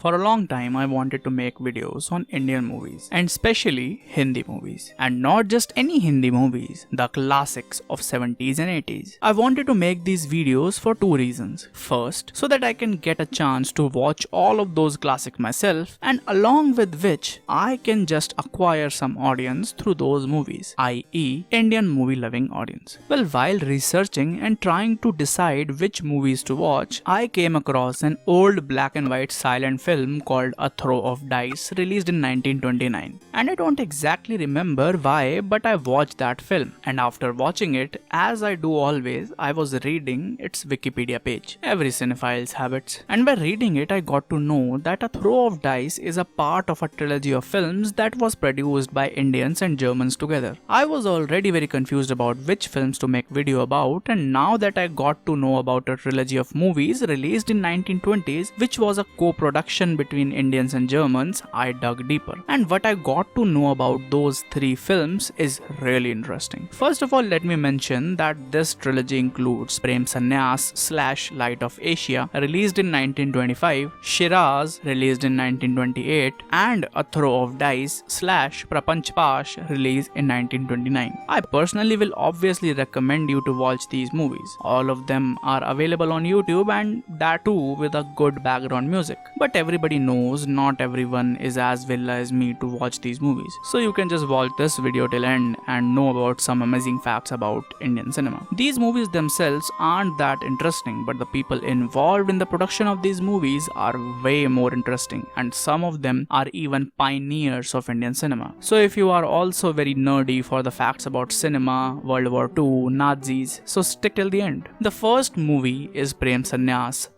For a long time, I wanted to make videos on Indian movies and especially Hindi movies. And not just any Hindi movies, the classics of 70s and 80s. I wanted to make these videos for two reasons. First, so that I can get a chance to watch all of those classics myself, and along with which I can just acquire some audience through those movies, i.e. Indian movie loving audience. Well, while researching and trying to decide which movies to watch, I came across an old black and white silent film called A Throw of Dice, released in 1929. And I don't exactly remember why, but I watched that film. And after watching it, as I do always, I was reading its Wikipedia page. Every cinephile's habits. And by reading it, I got to know that A Throw of Dice is a part of a trilogy of films that was produced by Indians and Germans together. I was already very confused about which films to make video about, and now that I got to know about a trilogy of movies released in 1920s, which was a co-production between Indians and Germans, I dug deeper. And what I got to know about those three films is really interesting. First of all, let me mention that this trilogy includes Prem Sannyas / Light of Asia, released in 1925, Shiraz, released in 1928, and A Throw of Dice / Prapanch Pash, released in 1929. I personally will obviously recommend you to watch these movies. All of them are available on YouTube, and that too with a good background music. But everybody knows not everyone is as well as me to watch these movies. So you can just watch this video till end and know about some amazing facts about Indian cinema. These movies themselves aren't that interesting, but the people involved in the production of these movies are way more interesting, and some of them are even pioneers of Indian cinema. So if you are also very nerdy for the facts about cinema, World War II, Nazis, so stick till the end. The first movie is Prem Sannyas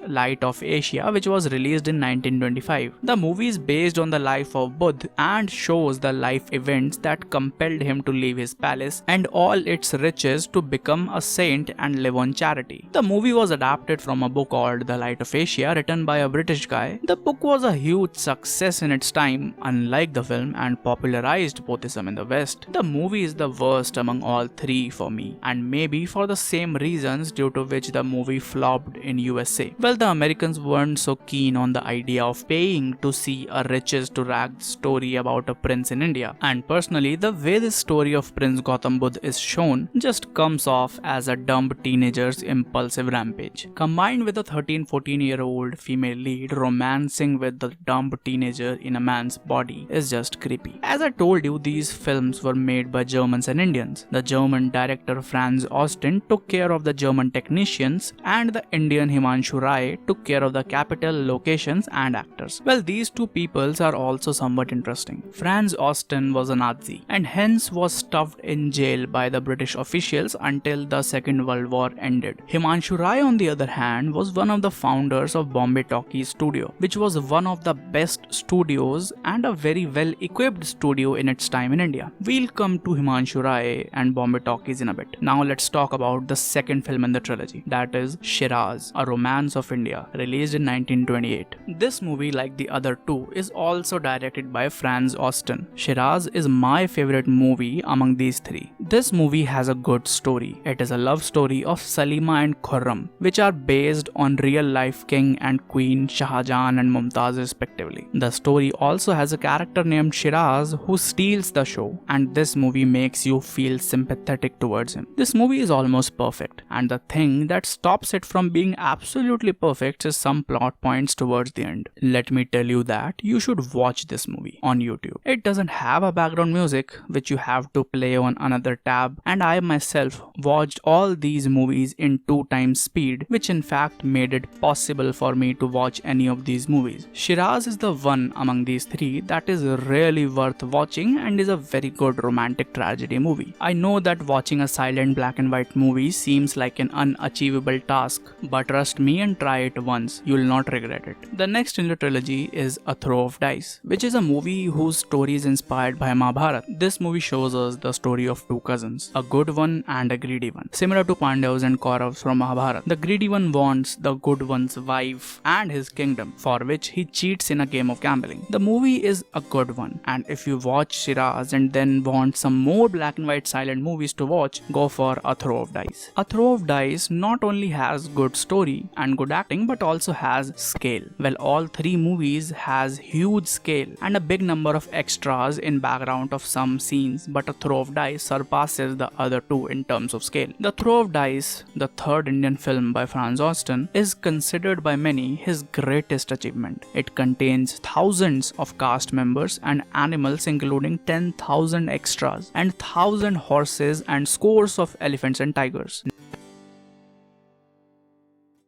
/ Light of Asia, which was released in 1925. The movie is based on the life of Buddha and shows the life events that compelled him to leave his palace and all its riches to become a saint and live on charity. The movie was adapted from a book called The Light of Asia, written by a British guy. The book was a huge success in its time, unlike the film, and popularized Buddhism in the West. The movie is the worst among all three for me, and maybe for the same reasons due to which the movie flopped in USA. Well, the Americans weren't so keen on the idea of paying to see a riches to rags story about a prince in India, and personally the way this story of Prince Gautam Buddha is shown just comes off as a dumb teenager's impulsive rampage, combined with a 13-14-year-old female lead romancing with the dumb teenager in a man's body is just creepy. As I told you, these films were made by Germans and Indians. The German director Franz Osten took care of the German technicians, and the Indian Himanshu Rai took care of the capital, locations and actors. Well, these two peoples are also somewhat interesting. Franz Osten was a Nazi and hence was stuffed in jail by the British officials until the Second World War ended. Himanshu Rai, on the other hand, was one of the founders of Bombay Talkies Studio, which was one of the best studios and a very well equipped studio in its time in India. We'll come to Himanshu Rai and Bombay Talkies in a bit. Now let's talk about the second film in the trilogy, that is Shiraz, A Romance of India, released in 1928. This movie, like the other two, is also directed by Franz Osten. Shiraz is my favorite movie among these three. This movie has a good story. It is a love story of Salima and Khurram, which are based on real life king and queen Shah Jahan and Mumtaz respectively. The story also has a character named Shiraz who steals the show, and this movie makes you feel sympathetic towards him. This movie is almost perfect, and the thing that stops it from being absolutely perfect is some plot points towards the end. Let me tell you that you should watch this movie on YouTube. It doesn't have a background music which you have to play on another tab, and I myself watched all these movies in 2 times speed, which in fact made it possible for me to watch any of these movies. Shiraz is the one among these three that is really worth watching and is a very good romantic tragedy movie. I know that watching a silent black and white movie seems like an unachievable task, but trust me and try it once, you'll not regret it. The next in the trilogy is A Throw of Dice, which is a movie whose story is inspired by Mahabharata. This movie shows us the story of two cousins, a good one and a greedy one. Similar to Pandavas and Kauravas from Mahabharata, the greedy one wants the good one's wife and his kingdom, for which he cheats in a game of gambling. The movie is a good one, and if you watch Shiraz and then want some more black and white silent movies to watch, go for A Throw of Dice. A Throw of Dice not only has good story and good acting but also has scale. Well, all three movies has huge scale and a big number of extras in background of some scenes, but A Throw of Dice surpasses the other two in terms of scale. The Throw of Dice, the third Indian film by Franz Austin, is considered by many his greatest achievement. It contains thousands of cast members and animals, including 10,000 extras and 1,000 horses and scores of elephants and tigers.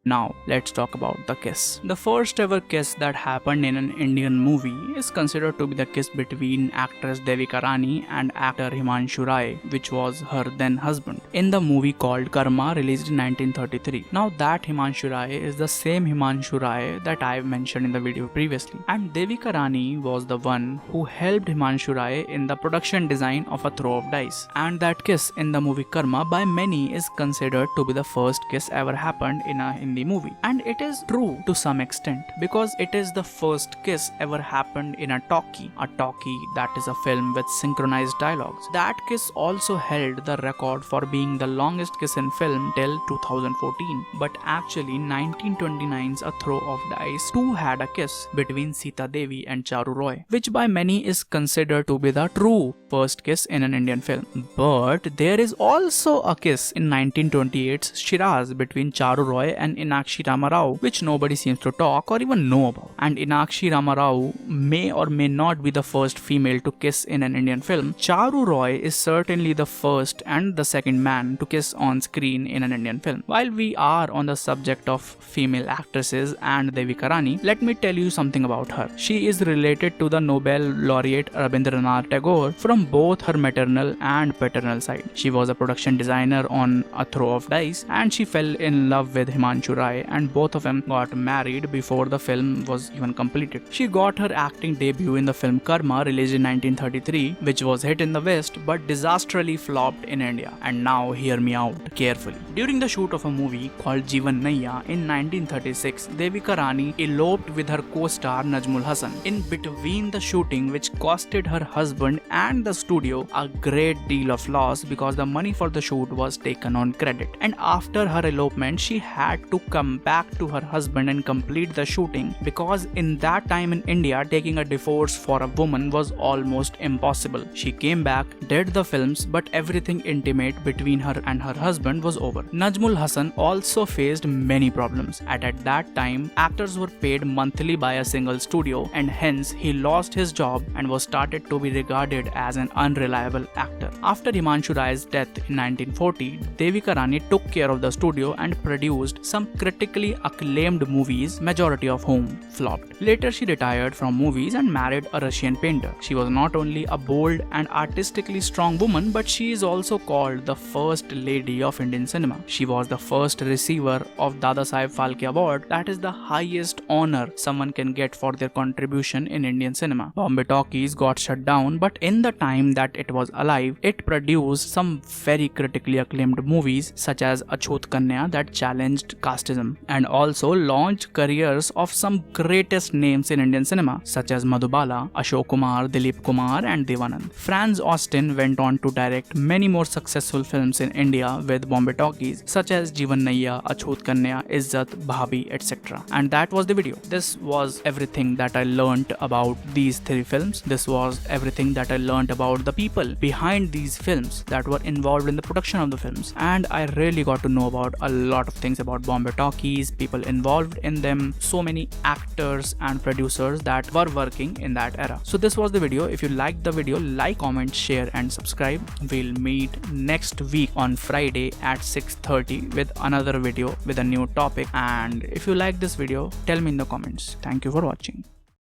Now, let's talk about the kiss. The first ever kiss that happened in an Indian movie is considered to be the kiss between actress Devika Rani and actor Himanshu Rai, which was her then husband, in the movie called Karma, released in 1933. Now, that Himanshu Rai is the same Himanshu Rai that I've mentioned in the video previously. And Devika Rani was the one who helped Himanshu Rai in the production design of A Throw of Dice. And that kiss in the movie Karma by many is considered to be the first kiss ever happened in a Hindi movie, and it is true to some extent because it is the first kiss ever happened in a talkie that is a film with synchronized dialogues. That kiss also held the record for being the longest kiss in film till 2014, but actually 1929's A Throw of Dice too had a kiss between Sita Devi and Charu Roy, which by many is considered to be the true first kiss in an Indian film. But there is also a kiss in 1928's Shiraz between Charu Roy and Inakshi Ramarao, which nobody seems to talk or even know about. And Inakshi Ramarao may or may not be the first female to kiss in an Indian film. Charu Roy is certainly the first and the second man to kiss on screen in an Indian film. While we are on the subject of female actresses and Devika Rani, let me tell you something about her. She is related to the Nobel laureate Rabindranath Tagore from both her maternal and paternal side. She was a production designer on A Throw of Dice, and she fell in love with Himanshu Rai, and both of them got married before the film was even completed. She got her acting debut in the film Karma, released in 1933, which was hit in the West but disastrously flopped in India. And now hear me out carefully. During the shoot of a movie called Jeevan Naiya in 1936, Devika Rani eloped with her co-star Najmul Hasan. In between the shooting, which costed her husband and the studio a great deal of loss because the money for the shoot was taken on credit. And after her elopement, she had to come back to her husband and complete the shooting, because in that time in India, taking a divorce for a woman was almost impossible. She came back, did the films, but everything intimate between her and her husband was over. Najmul Hasan also faced many problems. At that time, actors were paid monthly by a single studio, and hence he lost his job and was started to be regarded as an unreliable actor. After Himanshu Rai's death in 1940, Devika Rani took care of the studio and produced some critically acclaimed movies, majority of whom flopped. Later, she retired from movies and married a Russian painter. She was not only a bold and artistically strong woman, but she is also called the first lady of Indian cinema. She was the first receiver of Dadasaheb Phalke Award, that is the highest honor someone can get for their contribution in Indian cinema. Bombay Talkies got shut down, but in the time that it was alive, it produced some very critically acclaimed movies such as Achut Kanya that challenged casteism, and also launched careers of some greatest names in Indian cinema such as Madhubala, Ashok Kumar, Dilip Kumar and Devanand. Franz Austin went on to direct many more successful films in India with Bombay Talkies such as Jeevan Naiya, Achut Kanya, Izzat, Bhabhi, etc. And that was the video. This was everything that I learnt about these three films. This was everything that I learnt about the people behind these films that were involved in the production of the films. And I really got to know about a lot of things about Bombay Talkies, people involved in them, so many actors and producers that were working in that era. So this was the video. If you liked the video, like, comment, share and subscribe. We'll meet next week on Friday at 6:30 with another video with a new topic. And if you like this video, tell me in the comments. Thank you for watching.